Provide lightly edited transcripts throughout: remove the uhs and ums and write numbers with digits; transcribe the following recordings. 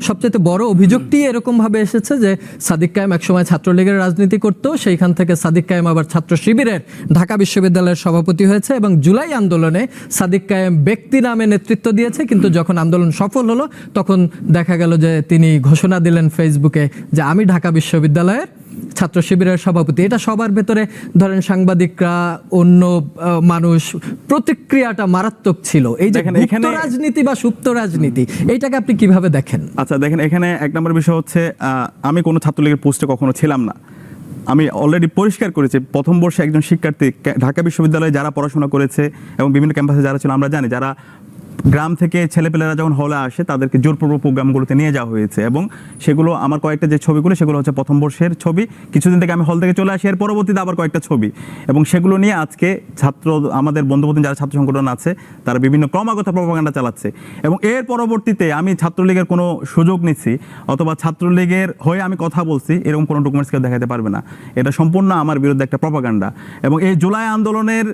সবচেয়ে বড় অভিযোগটি এরকম ভাবে এসেছে যে সাদিক কায়েম একসময় ছাত্রলীগের রাজনীতি করতো, সেইখান থেকে সাদিক কায়েম আবার ছাত্র শিবিরের ঢাকা বিশ্ববিদ্যালয়ের সভাপতি হয়েছে এবং জুলাই আন্দোলনে সাদিক কায়েম ব্যক্তি নামে নেতৃত্ব দিয়েছে, কিন্তু যখন আন্দোলন সফল হলো তখন দেখা গেল যে তিনি ঘোষণা দিলেন ফেসবুকে যে আমি ঢাকা বিশ্ববিদ্যালয়ের ছাত্র শিবিরের সভাপতি। এটা সবার ভেতরে ধরেন সাংবাদিকরা, অন্য মানুষ, প্রতিক্রিয়াটা মারাত্মক ছিল। এই যে গুপ্ত রাজনীতি বা সুপ্ত রাজনীতি, এইটাকে আপনি কিভাবে দেখেন? আচ্ছা দেখেন, এখানে এক নম্বর বিষয় হচ্ছে আমি কোনো ছাত্রলীগের পোস্টে কখনো ছিলাম না। আমি অলরেডি পরিষ্কার করেছি, প্রথম বর্ষে একজন শিক্ষার্থী ঢাকা বিশ্ববিদ্যালয়ে যারা পড়াশোনা করেছে এবং বিভিন্ন ক্যাম্পাসে যারা ছিল আমরা জানি, যারা গ্রাম থেকে ছেলেপেলেরা যখন হলে আসে তাদেরকে জোরপূর্বক প্রোগ্রামগুলোতে নিয়ে যাওয়া হয়েছে এবং সেগুলো আমার কয়েকটা যে ছবিগুলো সেগুলো হচ্ছে প্রথম বর্ষের ছবি। কিছুদিন থেকে আমি হল থেকে চলে আসি, এর পরবর্তীতে আবার কয়েকটা ছবি, এবং সেগুলো নিয়ে আজকে আমাদের বন্ধুবান্ধব যারা ছাত্র সংগঠন আছে তারা বিভিন্ন ক্রমাগত প্রপাগান্ডা চালাচ্ছে। এবং এর পরবর্তীতে আমি ছাত্রলীগের কোনো সুযোগ নিচ্ছি অথবা ছাত্রলীগের হয়ে আমি কথা বলছি এরকম কোনো ডকুমেন্টস কেউ দেখাতে পারবে না। এটা সম্পূর্ণ আমার বিরুদ্ধে একটা প্রপাগান্ডা। এবং এই জুলাই আন্দোলনের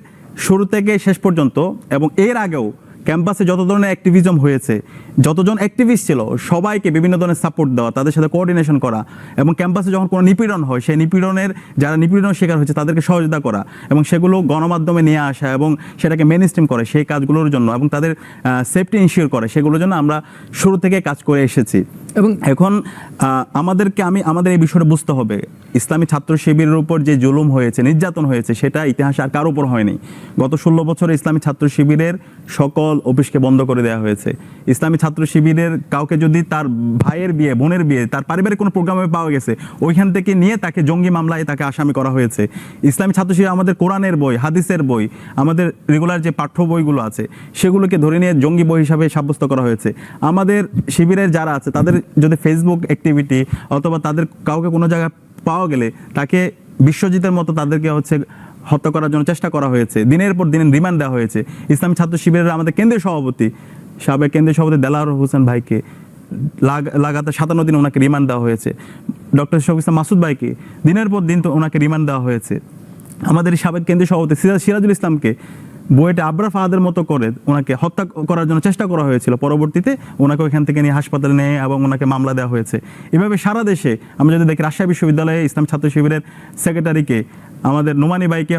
শুরু থেকে শেষ পর্যন্ত এবং এর আগেও ক্যাম্পাসে যত ধরনের অ্যাক্টিভিজম হয়েছে, যতজন অ্যাক্টিভিস্ট ছিল সবাইকে বিভিন্ন ধরনের সাপোর্ট দেওয়া, তাদের সাথে কোঅর্ডিনেশন করা, এবং ক্যাম্পাসে যখন কোনো নিপীড়ন হয় সেই নিপীড়নের যারা নিপীড়নের শিকার হয়েছে তাদেরকে সহযোগিতা করা এবং সেগুলো গণমাধ্যমে নিয়ে আসা এবং সেটাকে মেইন স্ট্রিম করে সেই কাজগুলোর জন্য এবং তাদের সেফটি ইনশিওর করে সেগুলোর জন্য আমরা শুরু থেকে কাজ করে এসেছি। এবং এখন আমাদের এই বিষয়টা বুঝতে হবে, ইসলামী ছাত্র শিবিরের উপর যে জুলুম হয়েছে, নির্যাতন হয়েছে, সেটা ইতিহাসে আর কারো উপর হয়নি। গত 16 বছরে ইসলামী ছাত্র শিবিরের সকল অফিসকে বন্ধ করে দেওয়া হয়েছে। ইসলামী ছাত্র শিবিরের কাউকে যদি তার ভাইয়ের বিয়ে, বোনের বিয়ে, তার পারিবারিক কোনো প্রোগ্রামে পাওয়া গেছে, ওইখান থেকে নিয়ে তাকে জঙ্গি মামলায় তাকে আসামি করা হয়েছে। ইসলামী ছাত্র শিবির আমাদের কোরআনের বই, হাদিসের বই, আমাদের রেগুলার যে পাঠ্য বইগুলো আছে সেগুলোকে ধরে নিয়ে জঙ্গি বই হিসাবে সাব্যস্ত করা হয়েছে। আমাদের শিবিরের যারা আছে তাদের যদি ফেসবুক অ্যাক্টিভিটি অথবা তাদের কাউকে কোনো জায়গায় পাওয়া গেলে তাকে বিশ্বজিতের মতো তাদেরকে হত্যা করার জন্য চেষ্টা করা হয়েছে, দিনের পর দিন রিমান্ড দেওয়া হয়েছে। ইসলামী ছাত্র শিবিরের আমাদের কেন্দ্রীয় সভাপতি, সাবেক কেন্দ্রীয় সভাপতি দেলাওয়ার হোসেন ভাইকে লাগাতার 57 দিন ওনাকে রিমান্ড দেওয়া হয়েছে। ডক্টর শফিক ইসলাম মাসুদ ভাইকে দিনের পর দিন তো ওনাকে রিমান্ড দেওয়া হয়েছে। আমাদের সাবেক কেন্দ্রীয় সভাপতি সিরাজুল ইসলামকে বুয়েটে আবরার ফাহাদের মতো করে ওনাকে হত্যা করার জন্য চেষ্টা করা হয়েছিল। পরবর্তীতে ওনাকে ওইখান থেকে নিয়ে হাসপাতালে নেয় এবং ওনাকে মামলা দেওয়া হয়েছে। এভাবে সারা দেশে আমরা যদি দেখি, রাজশাহী বিশ্ববিদ্যালয়ে ইসলাম ছাত্র শিবিরের সেক্রেটারিকে, আমাদের নোমানি ভাইকে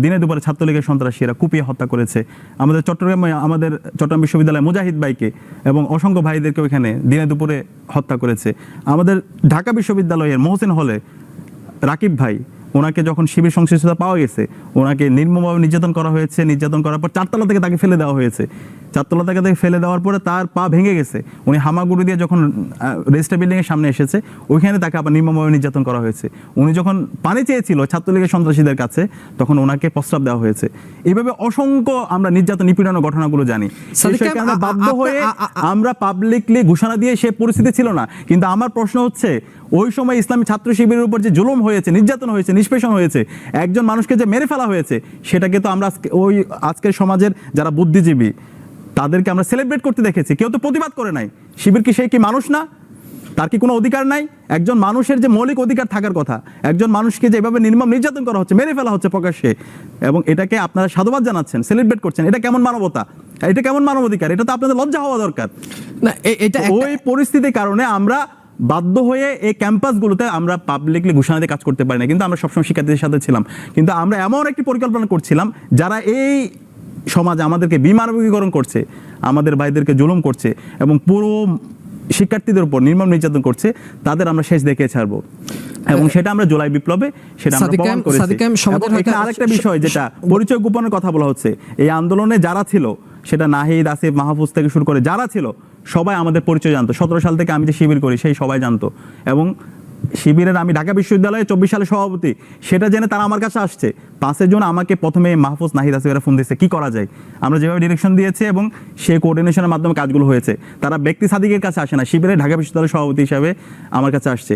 দিনে দুপুরে ছাত্রলীগের সন্ত্রাসীরা কুপিয়ে হত্যা করেছে। আমাদের চট্টগ্রাম বিশ্ববিদ্যালয়ে মুজাহিদ ভাইকে এবং অসংখ্য ভাইদেরকে ওইখানে দিনে দুপুরে হত্যা করেছে। আমাদের ঢাকা বিশ্ববিদ্যালয়ের মহসিন হলে রাকিব ভাই, ওনাকে যখন শিবির সংশ্লিষ্টতা পাওয়া গেছে ওনাকে নির্মমভাবে নির্যাতন করা হয়েছে। নির্যাতন করার পর 4 তলা থেকে তাকে ফেলে দেওয়া হয়েছে। 4 তলা থেকে ফেলে দেওয়ার পরে তার পা ভেঙে গেছে। উনি হামাগুড়ি দিয়ে যখন রেজিস্টার বিল্ডিংয়ের সামনে এসেছে ওইখানে তাকে আবার নির্মমভাবে নির্যাতন করা হয়েছে। উনি যখন পানি চেয়েছিল ছাত্রলীগের সন্ত্রাসীদের কাছে তখন ওনাকে প্রস্তাব দেওয়া হয়েছে। এইভাবে অসংখ্য আমরা নির্যাতন নিপীড়নের ঘটনাগুলো জানি। আমরা বাধ্য হয়ে আমরা পাবলিকলি ঘোষণা দিয়ে সে পরিস্থিতি ছিল না। কিন্তু আমার প্রশ্ন হচ্ছে, ওই সময় ইসলামী ছাত্র শিবিরের উপর যে জুলুম হয়েছে, নির্যাতন হয়েছে, নিষ্পেষণ হয়েছে, একজন মানুষকে যে মেরে ফেলা হয়েছে, সেটাকে তো আমরা আজকের সমাজের যারা বুদ্ধিজীবী তাদেরকে আমরা সেলিব্রেট করতে দেখেছি। কেউ তো প্রতিবাদ করে নাই। শিবির কি, সেই কি মানুষ না? তার কি কোনো অধিকার নাই? একজন মানুষের যে মৌলিক অধিকার থাকার কথা, একজন মানুষকে যেভাবে নির্মম নির্যাতন করা হচ্ছে, মেরে ফেলা হচ্ছে প্রকাশ্যে, এবং এটাকে আপনারা সাধুবাদ জানাচ্ছেন, সেলিব্রেট করছেন, এটা কেমন মানবতা? এটা কেমন মানবাধিকার? এটা তো আপনাদের লজ্জা হওয়া দরকার না। এটা ওই পরিস্থিতির কারণে আমরা বাধ্য হয়ে এই ক্যাম্পাসগুলোতে আমরা পাবলিকলি ঘোষণা দিয়ে কাজ করতে পারি না। কিন্তু আমরা সবসময় শিক্ষার্থীদের সাথে ছিলাম। কিন্তু আমরা এমন একটি পরিকল্পনা করছিলাম, যারা এই সমাজে আমাদেরকে বিমানবীকরণ করছে, আমাদের ভাইদেরকে জুলুম করছে এবং পুরো শিক্ষার্থীদের উপর নির্মম নির্যাতন করছে, তাদের আমরা শেষ দেখে ছাড়বো। এবং সেটা আমরা জুলাই বিপ্লবে সেটা আমরা প্রমাণ করেছি। আরেকটা বিষয় যেটা পরিচয় গোপনের কথা বলা হচ্ছে, এই আন্দোলনে যারা ছিল, সেটা নাহিদ, আসিফ, মাহফুজ থেকে শুরু করে যারা ছিল সবাই আমাদের পরিচয় জানতো। 17 সাল থেকে আমি যে শিবির করি সেই সবাই জানতো। এবং শিবিরের আমি ঢাকা বিশ্ববিদ্যালয়ে 24 সালে সভাপতি, সেটা জেনে তারা আমার কাছে আসছে। 5 জন আমাকে প্রথমে মাহফুজ, নাহিদ, আসিফেরা ফোন দিয়েছে, কি করা যায়। আমরা যেভাবে ডিরেকশন দিয়েছি এবং সেই কোঅর্ডিনেশনের মাধ্যমে কাজগুলো হয়েছে। তারা ব্যক্তি সাদিকের কাছে আসে না, শিবিরের ঢাকা বিশ্ববিদ্যালয়ের সভাপতি হিসাবে আমার কাছে আসছে।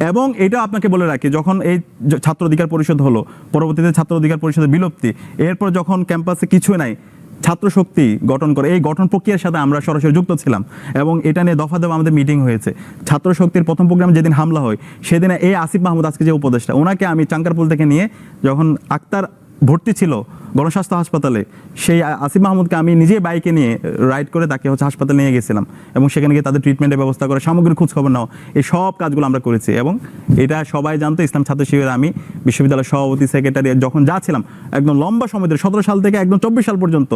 এবং এটা আপনাকে বলে রাখি, যখন এই ছাত্র অধিকার পরিষদ হলো, পরবর্তীতে ছাত্র অধিকার পরিষদের বিলুপ্তি, এরপর যখন ক্যাম্পাসে কিছু নাই, ছাত্র শক্তি গঠন করে, এই গঠন প্রক্রিয়ার সাথে আমরা সরাসরি যুক্ত ছিলাম এবং এটা নিয়ে দফা আমাদের মিটিং হয়েছে। ছাত্র শক্তির প্রথম প্রোগ্রামে যেদিন হামলা হয় সেদিনে এই আসিফ মাহমুদ, আজকে যে উপদেষ্টা, ওনাকে আমি চাঙ্কারপুল থেকে নিয়ে যখন আক্তার ভর্তি ছিল গণস্বাস্থ্য হাসপাতালে, সেই আসিফ মাহমুদকে আমি নিজে বাইকে নিয়ে রাইড করে তাকে হচ্ছে হাসপাতালে নিয়ে গেছিলাম এবং সেখানে গিয়ে তাদের ট্রিটমেন্টের ব্যবস্থা করে সামগ্রিক খোঁজ খবর নেওয়া, এই সব কাজগুলো আমরা করেছি। এবং এটা সবাই জানতো, ইসলাম ছাত্র শিবিরের আমি বিশ্ববিদ্যালয়ের সভাপতি, সেক্রেটারি যখন যা ছিলাম একদম লম্বা সময় ধরে 17 সাল থেকে একদম 24 সাল পর্যন্ত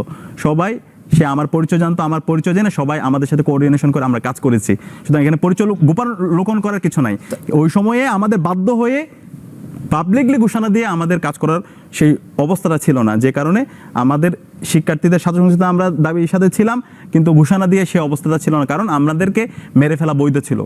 সবাই সে আমার পরিচয় জানতো, আমার পরিচয় জেনে সবাই আমাদের সাথে কোঅর্ডিনেশন করে আমরা কাজ করেছি। সুতরাং এখানে পরিচয় গোপন লোকন করার কিছু নাই। ওই সময়ে আমাদের বাধ্য হয়ে পাবলিকলি ঘোষণা দিয়ে আমাদের কাজ করার সেই অবস্থাটা ছিল না, যে কারণে আমাদের শিক্ষার্থীদের ছাত্র সংসদে আমরা দাবির সাথে ছিলাম, কিন্তু ঘোষণা দিয়ে সেই অবস্থাটা ছিল না, কারণ আমাদেরকে মেরে ফেলা বৈধ ছিল।